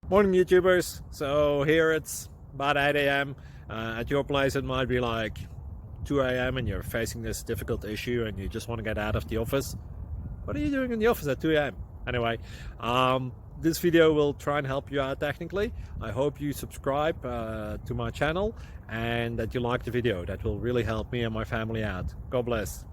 Morning YouTubers. So here it's about 8 a.m. At your place it might be like 2 a.m. and you're facing this difficult issue and you just want to get out of the office. What are you doing in the office at 2 a.m.? Anyway, this video will try and help you out technically. I hope you subscribe to my channel and that you like the video. That will really help me and my family out. God bless.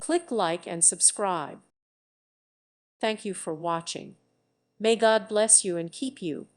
Click like and subscribe. Thank you for watching. May God bless you and keep you.